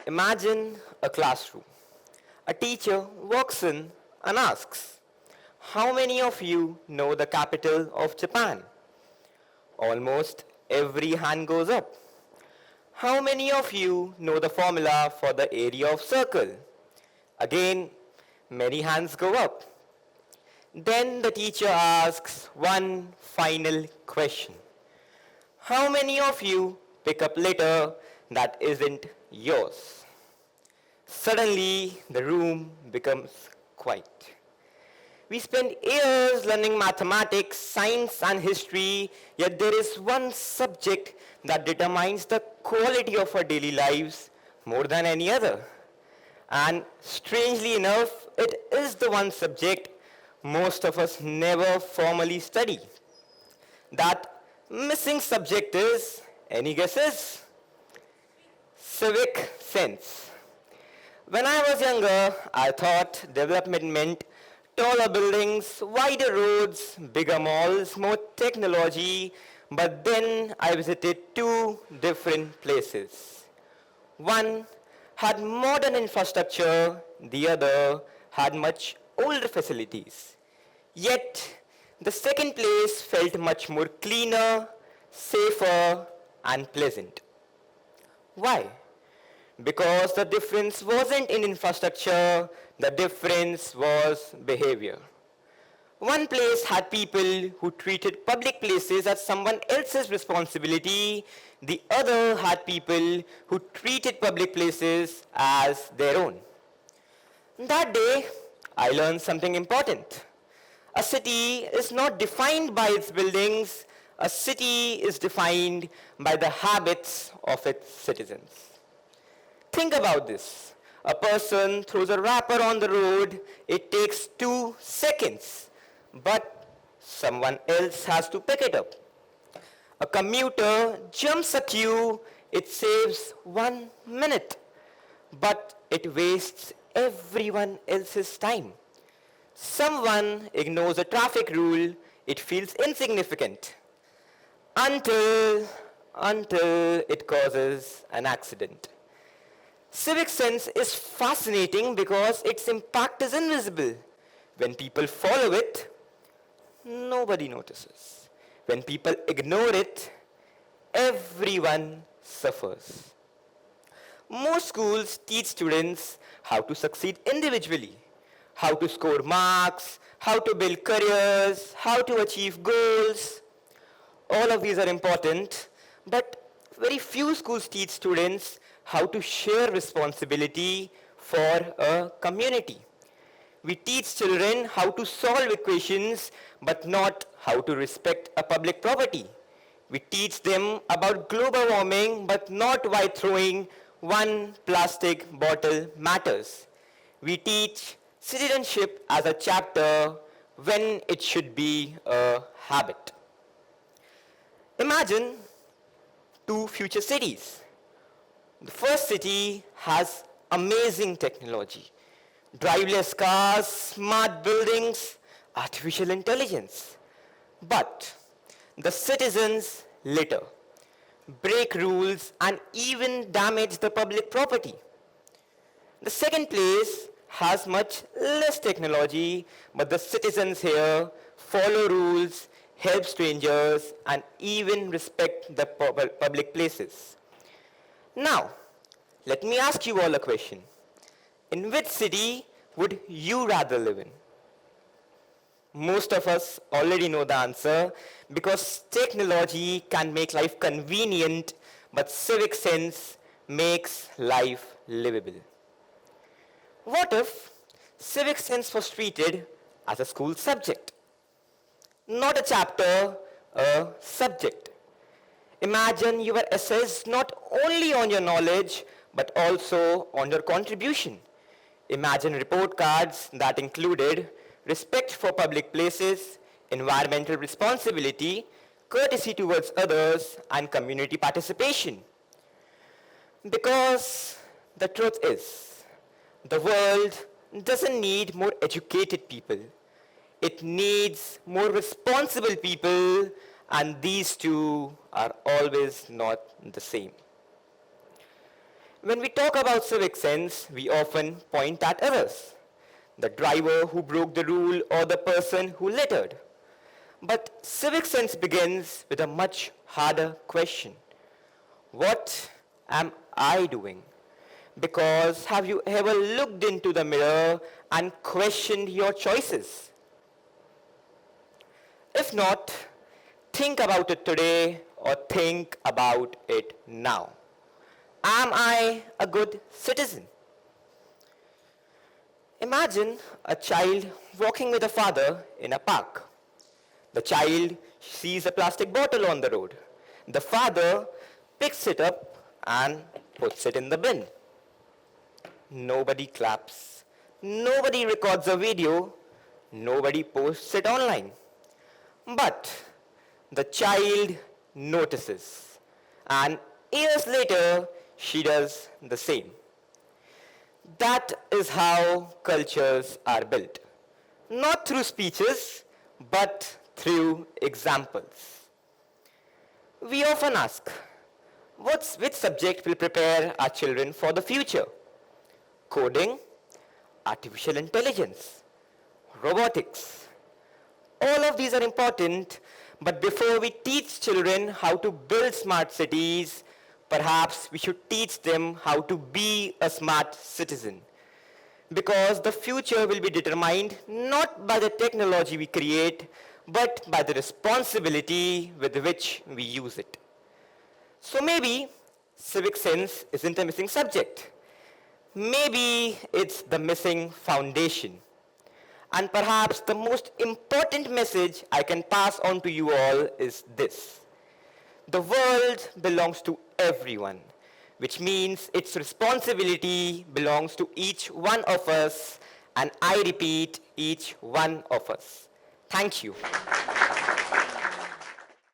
Imagine a classroom. A teacher walks in and asks, "How many of you know the capital of Japan?" Almost every hand goes up. "How many of you know the formula for the area of circle?" Again, many hands go up. Then the teacher asks one final question. "How many of you pick up litter that isn't yours?" Suddenly, the room becomes quiet. We spend years learning mathematics, science, and history, yet there is one subject that determines the quality of our daily lives more than any other. And strangely enough, it is the one subject most of us never formally study. That missing subject is, any guesses? Civic sense. When I was younger, I thought development meant taller buildings, wider roads, bigger malls, more technology, but then I visited two different places. One had modern infrastructure, the other had much older facilities. Yet, the second place felt much more cleaner, safer, and pleasant. Why? Because the difference wasn't in infrastructure, the difference was behavior. One place had people who treated public places as someone else's responsibility. The other had people who treated public places as their own. That day, I learned something important. A city is not defined by its buildings. A city is defined by the habits of its citizens. Think about this. A person throws a wrapper on the road. It takes 2 seconds, but someone else has to pick it up. A commuter jumps a queue. It saves 1 minute, but it wastes everyone else's time. Someone ignores a traffic rule. It feels insignificant until it causes an accident. Civic sense is fascinating because its impact is invisible. When people follow it, nobody notices. When people ignore it, everyone suffers. Most schools teach students how to succeed individually, how to score marks, how to build careers, how to achieve goals. All of these are important, but very few schools teach students how to share responsibility for a community. We teach children how to solve equations, but not how to respect a public property. We teach them about global warming, but not why throwing one plastic bottle matters. We teach citizenship as a chapter when it should be a habit. Imagine two future cities. The first city has amazing technology. Driverless cars, smart buildings, artificial intelligence. But the citizens litter, break rules, and even damage the public property. The second place has much less technology, but the citizens here follow rules, help strangers, and even respect the public places. Now, let me ask you all a question. In which city would you rather live in? Most of us already know the answer because technology can make life convenient, but civic sense makes life livable. What if civic sense was treated as a school subject? Not a chapter, a subject. Imagine you were assessed not only on your knowledge, but also on your contribution. Imagine report cards that included respect for public places, environmental responsibility, courtesy towards others, and community participation. Because the truth is, the world doesn't need more educated people. It needs more responsible people, and these two are always not the same. When we talk about civic sense, we often point at others, the driver who broke the rule or the person who littered. But civic sense begins with a much harder question. What am I doing? Because have you ever looked into the mirror and questioned your choices? If not, think about it today or think about it now. Am I a good citizen? Imagine a child walking with a father in a park. The child sees a plastic bottle on the road. The father picks it up and puts it in the bin. Nobody claps. Nobody records a video. Nobody posts it online. But the child notices. And years later, she does the same. That is how cultures are built. Not through speeches, but through examples. We often ask, which subject will prepare our children for the future? Coding, artificial intelligence, robotics. All of these are important, but before we teach children how to build smart cities, perhaps we should teach them how to be a smart citizen. Because the future will be determined not by the technology we create, but by the responsibility with which we use it. So maybe civic sense isn't a missing subject. Maybe it's the missing foundation. And perhaps the most important message I can pass on to you all is this. The world belongs to everyone, which means its responsibility belongs to each one of us, and I repeat, each one of us. Thank you.